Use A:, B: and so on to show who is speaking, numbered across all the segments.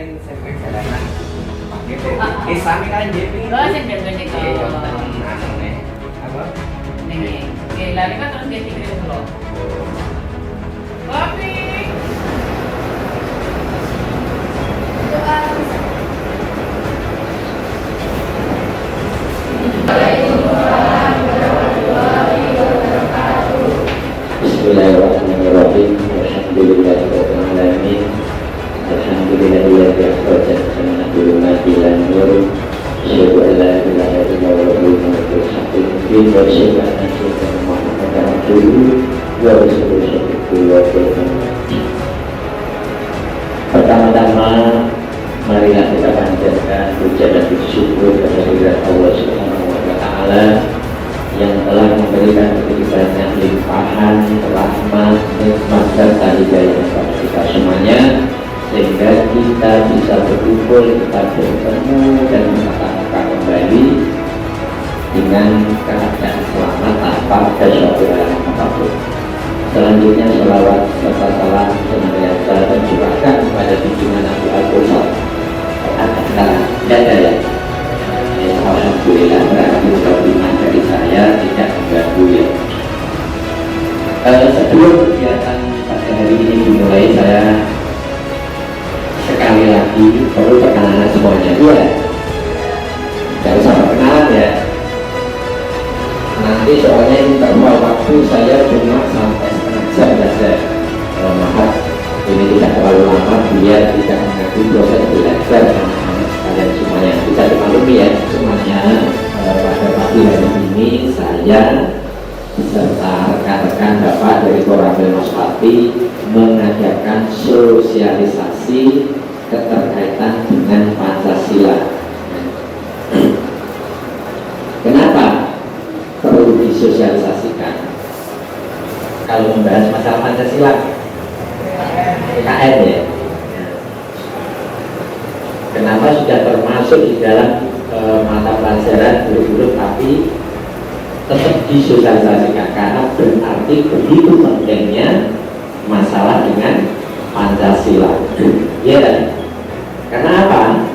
A: mungkin saya perjalanan gitu. Sami kan JP.
B: Oh, sing dene kok.
A: Iya, anu nih. Apa?
B: Nih, lari kan terus ganti kirim lo. Kopi.
C: Bismillahirrahmanirrahim. Alhamdulillahirabbil alamin. Alhamdulillahilladzi akhrajana min dhulumati ilan nur. Asyhadu an la ilaha illallah wahdahu la syarika lahu wa asyhadu anna sayyidana Muhammadan abduhu wa rasuluhu. Pertama-tama marilah kita panjatkan puja dan syukur kehadirat Allah Subhanahu wa taala yang telah memberikan begitu banyak limpahan rahmat, nikmat serta hidayah kepada kita semuanya, sehingga kita bisa berkumpul, kita bertemu dan bertatap kembali dengan keadaan selamat tanpa ada suatu halangan apapun. Selanjutnya selawat serta salam senantiasa tercurahkan kepada junjungan Nabi Al-Qur'an. Ya. Alhamdulillah berarti iman dari saya tidak mengganggu ya. Sebelum kegiatan pada hari ini dimulai, saya sekali lagi perlu perkenalan semuanya ya. Tidak usah perkenalan ya. Nanti soalnya interval waktu saya cuma sampai setengah jam saja. Maaf, ini tidak terlalu lama biar tidak mengganggu proses belajar anak-anak sekalian semuanya. Bisa dimaklumi ya semuanya. Pada pagi hari ini saya beserta rekan-rekan Bapak dari Koramil Nospati mengadakan sosialisasi keterkaitan dengan Pancasila. Kenapa perlu disosialisasikan? Kalau membahas masalah Pancasila, PKN ya. Kenapa sudah termasuk di dalam mata pelajaran guru-guru tapi tetap disosialisasikan? Karena berarti begitu pentingnya masalah dengan Pancasila. Ya, karena apa?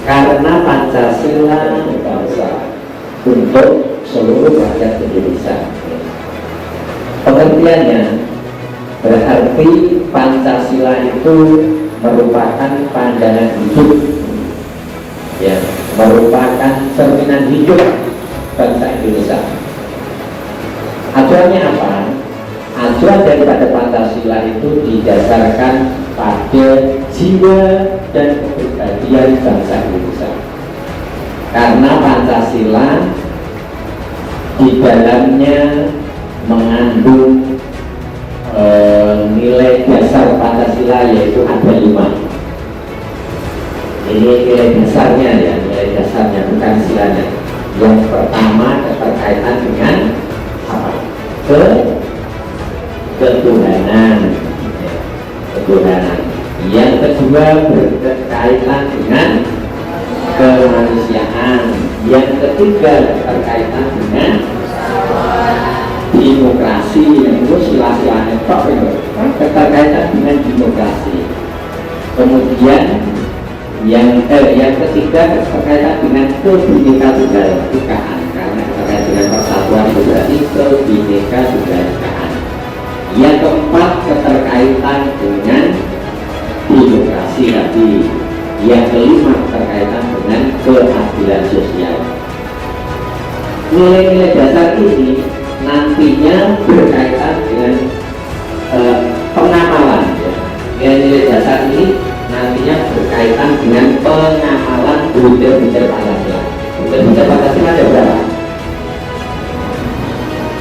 C: Karena Pancasila bangsa untuk seluruh rakyat Indonesia. Pengertiannya berarti Pancasila itu merupakan pandangan hidup, ya, merupakan cerminan hidup bangsa Indonesia. Acuannya apa? Acuan daripada Pancasila itu didasarkan pada jiwa dan kepribadian bangsa Indonesia. Karena Pancasila di dalamnya mengandung nilai dasar Pancasila, yaitu ada 5. Ini nilai dasarnya ya, nilai dasarnya bukan silanya. Yang pertama keterkaitan dengan apa? Ketuhanan. Yang kedua berkaitan dengan kemanusiaan. Yang ketiga berkaitan dengan demokrasi, yang itu sila-silanya keterkaitan dengan demokrasi. Kemudian yang ketiga berkaitan dengan kebinekaan tunggal ika, karena terkait dengan persatuan itu berarti kebinekaan tunggal ika. Yang keempat keterkaitan dengan demokrasi tadi. Yang kelima berkaitan dengan keadilan sosial. Nilai-nilai dasar ini nantinya berkaitan dengan pengamalan ya. Nilai-nilai dasar ini nantinya berkaitan dengan pengamalan butir-butir Pancasila. Butir-butir Pancasila ada berapa?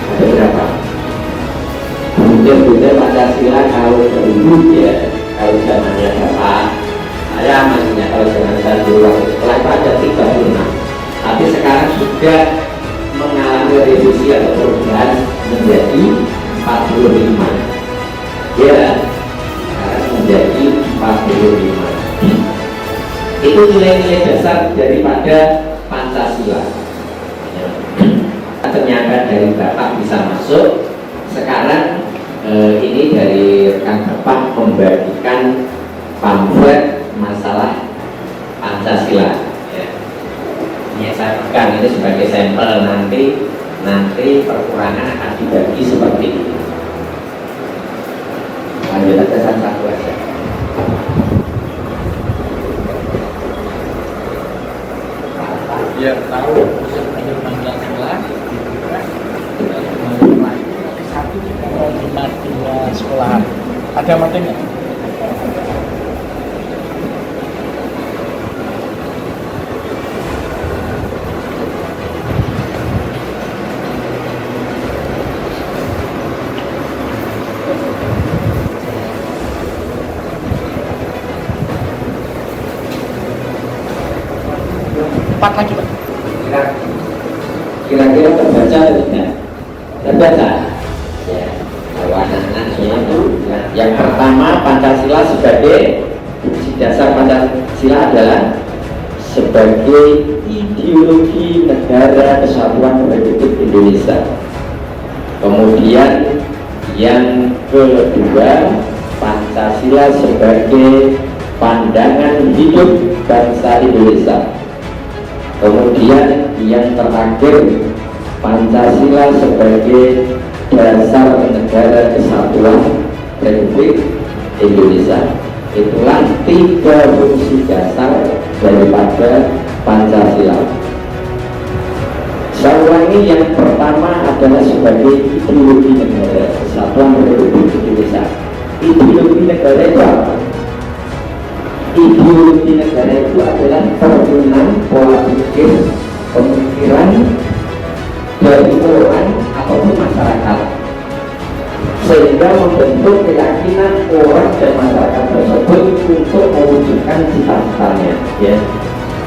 C: Ada berapa? Butir-butir Pancasila kalau dulu ya, kalau zamannya Bapak, saya maksudnya kalau zaman saya dulu waktu sekolah itu ada 36. Tapi sekarang sudah mengalami revisi atau perubahan menjadi 45. Ya, sekarang menjadi 45. Itu nilai-nilai dasar daripada Pancasila. Ternyata dari Bapak bisa masuk. Sekarang ini dari rekan Bapak membagikan pamflet masalah Pancasila. Ya. Ini saya tekan itu sebagai sampel, nanti perkurangan akan dibagi seperti ini. Lanjut aja satu aja.
D: Biar tahu ada Pancasila satu dua sekolahan. Ada matanya? Empat lagi, Pak.
C: Kira-kira terbaca atau tidak? Terbaca. Ya, kalau anak-anaknya itu yang pertama Pancasila sebagai fungsi dasar Pancasila adalah sebagai ideologi negara kesatuan Republik Indonesia. Kemudian yang kedua Pancasila sebagai pandangan hidup bangsa Indonesia. Kemudian yang terakhir Pancasila sebagai dasar negara kesatuan Republik Indonesia. Itulah tiga fungsi dasar daripada Pancasila. Saya ulangi, yang pertama adalah sebagai ideologi negara kesatuan Republik Indonesia. Ideologi negara itu apa? Ideologi negara itu adalah cerminan pola pikir, pemikiran dari orang ataupun masyarakat, sehingga membentuk keyakinan orang dan masyarakat tersebut untuk mewujudkan cita-citanya, ya.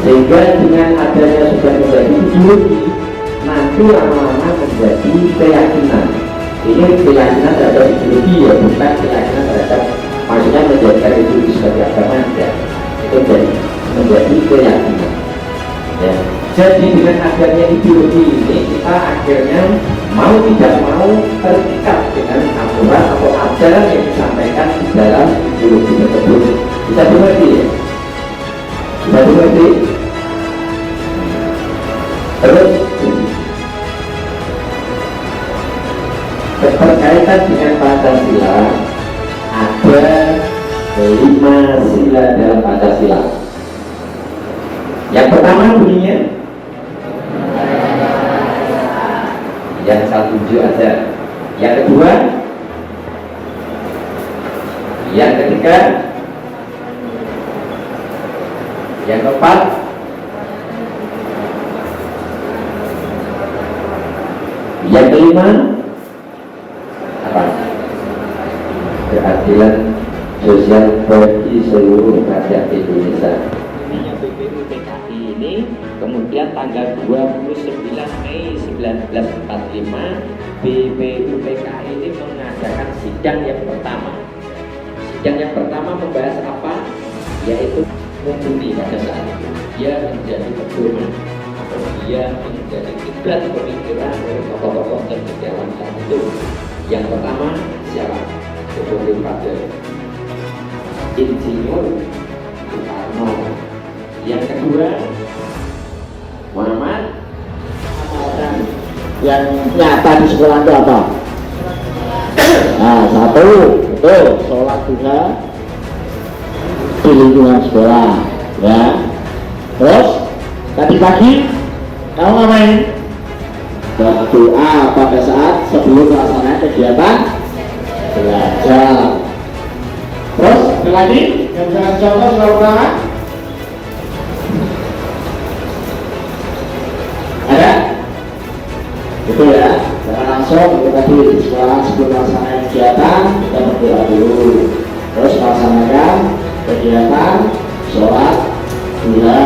C: Sehingga dengan adanya sudah menjadi ideologi, nanti lama-lama menjadi keyakinan. Ini keyakinan terhadap ideologi, ya, bukan keyakinan terhadap, maksudnya menjadikan ideologi sebagai agama, ya. Itu menjadi keyakinan, ya. Jadi dengan adanya ideologi ini, kita akhirnya mau tidak mau terikat dengan aturan atau ajaran yang disampaikan di dalam ideologi tersebut. Bisa dimengerti, ya? Bisa dimengerti? Terus berkaitan dengan Pancasila, ada 5 sila dalam Pancasila. Yang pertama bunyinya, yang saya tunjuk aja. Yang kedua, yang ketiga, yang keempat, yang kelima, apa? Keadilan sosial bagi seluruh rakyat Indonesia. BPUPKI ini kemudian tanggal 29 Mei 1945 BPUPKI ini mengadakan sidang yang pertama. Sidang yang pertama membahas apa? Yaitu mumpuni pada saat itu dia menjadi pedoman atau dia menjadi kiblat pemikiran dari tokoh-tokoh dalam saat itu. Yang pertama siapa? Sebagai pada Insinyur Soekarno. Yang kedua Muhammad.
E: Yang nyata di sekolah itu apa? Nah, satu, betul, sholat duha di lingkungan sekolah, ya. Terus tadi pagi kamu ngapain? Berdoa pada saat sebelum melaksanakan kegiatan belajar. Terus lagi yang bisa contoh saudara ada? Betul ya, jangan langsung kita tadi di sekolah sebelum melaksanakan kegiatan kita berdoa dulu, terus melaksanakan kegiatan sholat duha.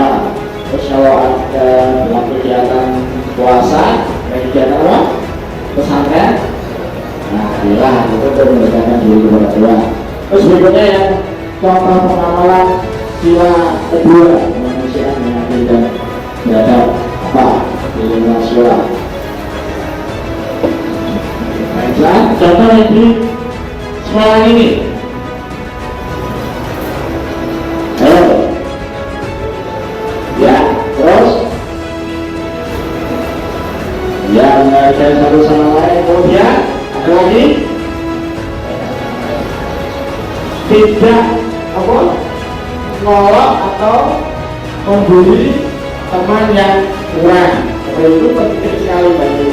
E: Terus kalau ada dalam kegiatan puasa, kegiatan apa? Pesantren, nah inilah itu mendekatkan diri kepada Tuhan. Terus berikutnya yang contoh pengamalan sila kedua, kemanusiaan yang adil dan beradab, apa? Di lingkungan sekolah. Baiklah, contoh yang di sekolah ini. Ayo. lagi tidak apa ngolok atau membuli teman yang kurang. Itu penting sekali bagi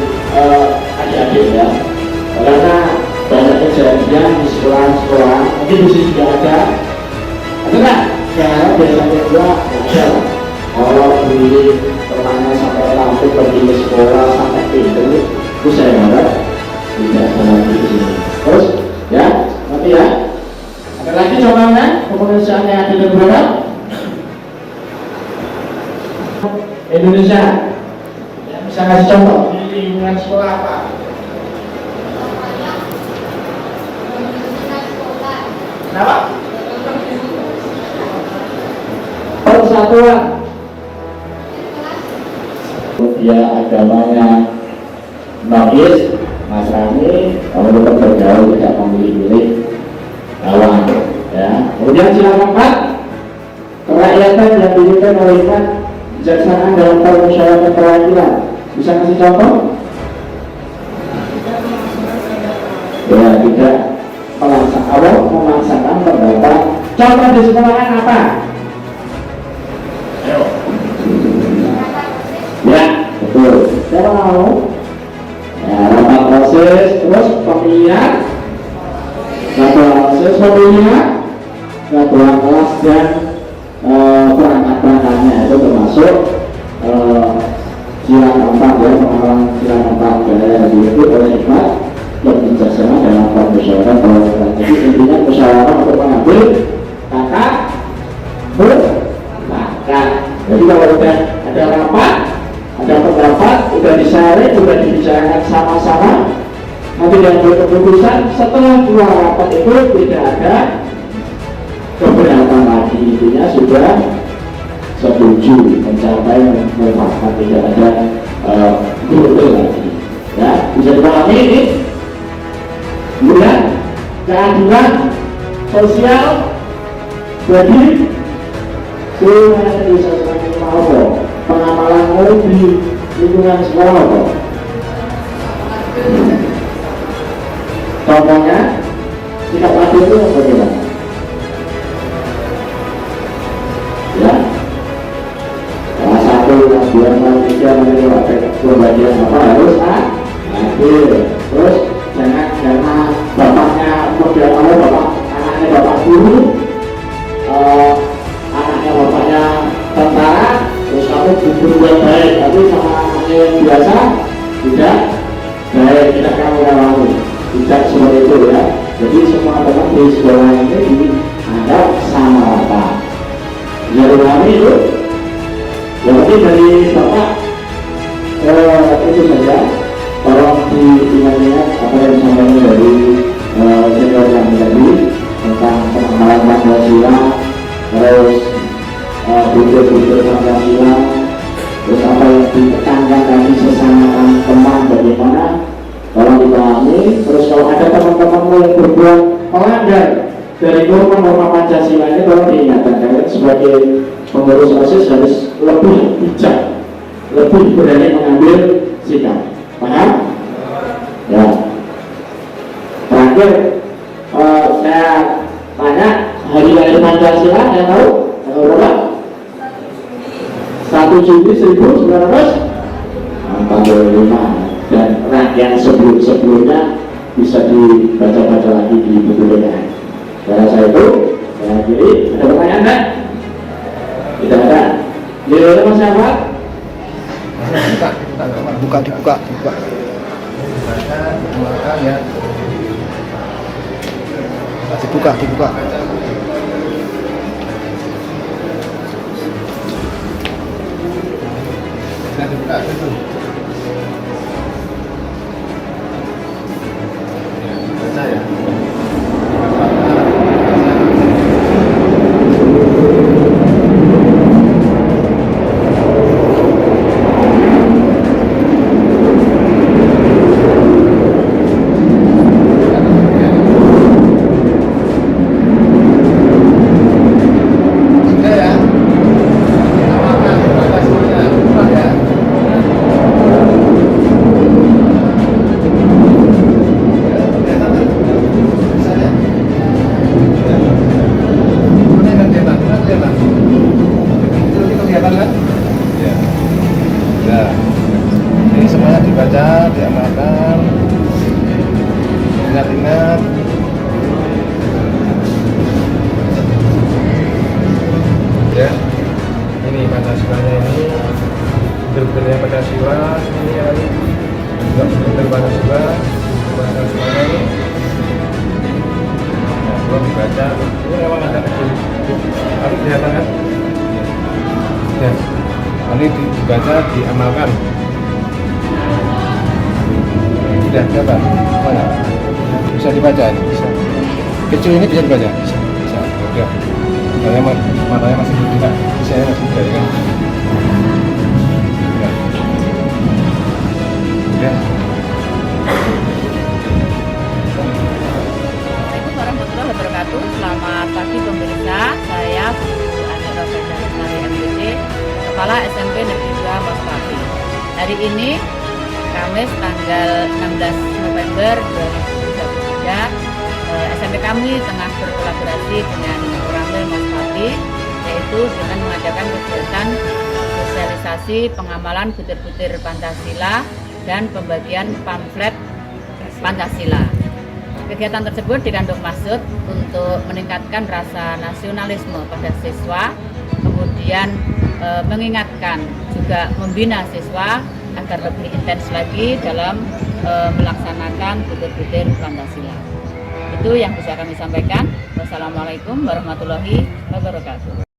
E: adik-adik ya, karena banyak kejadian di sekolah-sekolah, mungkin di sini juga ada nggak? Karena biasanya juga ada kalau bully temannya sampai lampu pergi ke sekolah sampai itu saya harap tidak ada di sini. Terus ya, nanti ya. Ada lagi contohnya pemeriksaan yang ada di berapa? Indonesia. Ya, bisa kasih contoh di lingkungan sekolah apa? Kenapa? Persatuan. Dia agamanya Nois, Nasrani, kamu tetap bergaul, tidak memilih-milih kawan. Ya. Kemudian sila keempat, kerakyatan yang diberikan oleh iman bijaksanaan dalam permusyawaratan perwakilan. Bisa kasih contoh? Ya, tidak memaksakan pendapat. Contoh di sekolahan apa? Ayo. Ya, betul. Siapa mau? Ya, rapat proses, terus pemilihan, proses pemilihan, ketua kelas dan perangkat-perangkatnya itu termasuk sila keempat ya, pengawalan sila keempat yang diikut oleh hikmat yang bijaksana dalam permusyawaratan perwakilan. Jadi intinya musyawarah untuk mengambil kata bersepakat. Jadi kalau sudah ada rapat, ada pendapat, sudah disaring, sudah dibicarakan sama-sama, nanti diambil keputusan. Setelah dua rapat itu tidak ada keberatan lagi, intinya sudah setuju mencapai mufakat, tidak ada gurul lagi. Ya, bisa dipahami ini. Kemudian keadilan sosial bagi seluruh Indonesia semakin mau pengamalan di lingkungan sekolah kok. Contohnya sikap adil itu bagaimana? Ya, salah satu yang biasa Indonesia menilai pembagian apa harus adil. Terus jangan karena bapaknya model kalau bapak anaknya bapak guru, anaknya bapaknya tentara, terus kamu berbuat baik, tapi sama anaknya yang biasa tidak baik, tidak kamu rawani, tidak seperti itu ya. Jadi semua teman di sekolah ini dianggap sama rata. Jadi kami itu, berarti dari bapak itu saja. Tolong diingat-ingat apa yang disampaikan dari senior yang tadi tentang pengembangan Pancasila, terus butir-butir Pancasila, terus apa yang ditekankan tadi sesama teman bagaimana, tolong dipahami. Terus kalau ada teman-temanmu yang berbuat melanggar dari norma-norma Pancasila ini, tolong diingatkan. Kalian sebagai pengurus OSIS harus lebih bijak, lebih berani mengambil sikap. Paham? Ya. Terakhir, saya tanya hari lahir Pancasila, yang tahu? Tahu berapa? 1 Juli 1945. Dan rangkaian sebelumnya bisa dibaca-baca lagi di buku DKI. Karena saya itu, saya akhiri. Ada pertanyaan enggak? Tidak ada. Jadi Mas Syafat?
D: Dibuka. Ya. Dibuka. ingat-ingat. Ya, ini Pancasilanya ini bener-benernya Pancasila ini ya, nggak bener-bener Pancasilanya ini. Nah, kalau dibaca ini memang agak kecil, tapi kelihatan kan? Ya, ini dibaca, diamalkan. Sudah kelihatan? Mana? Bisa dibaca? Bisa. Kecil ini bisa dibaca? Bisa. Bisa. Oke. Matanya masih tidak, saya masih tidak kan? Ya. Udah.
B: Assalamualaikum warahmatullahi wabarakatuh. Selamat pagi pemirsa. Saya Bu Ani Rosenda Lestari MPD, Kepala SMP Negeri 2 Mospati. Hari ini Kamis tanggal 16 November 2023, SMP kami tengah berkolaborasi dengan Koramil Mospati, yaitu dengan mengadakan kegiatan sosialisasi pengamalan butir-butir Pancasila dan pembagian pamflet Pancasila. Kegiatan tersebut dikandung maksud untuk meningkatkan rasa nasionalisme pada siswa, kemudian mengingatkan juga membina siswa agar lebih intens lagi dalam melaksanakan butir-butir Pancasila. Itu yang bisa kami sampaikan. Wassalamualaikum warahmatullahi wabarakatuh.